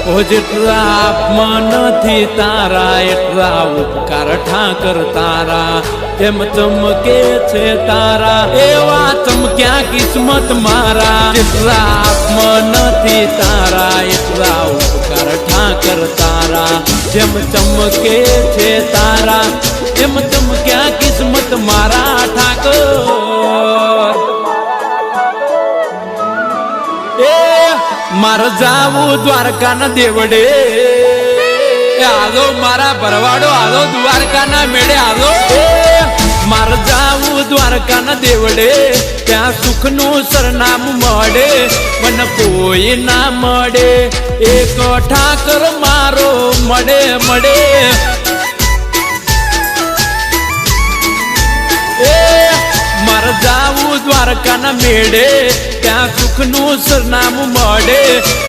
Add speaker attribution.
Speaker 1: ઓ જેટલા આપમાં નથી તારા એટલા ઉપકાર ઠાકર તારા એમ ચમકે છે તારા એવા ચમક્યા કિસ્મત મારા જેટલા આપમાં નથી તારા એટલા ઉપકાર ઠાકર તારા જેમ ચમકે છે તારા એમ ચમક્યા કિસ્મત મારા ઠાકર માર જાવું દ્વારકા ના દેવડે આલો મારા ભરવાડો આલો દ્વારકા ના મેળે આલો માર જાવું દ્વારકા ના દેવડે ત્યાં સુખ નું સરનામું મળે મને કોઈ ના મળે એક ઠાકર મારો મળે મળે માર જાવું દ્વારકા ના મેળે ત્યાં સુખ નું સરનામું મળે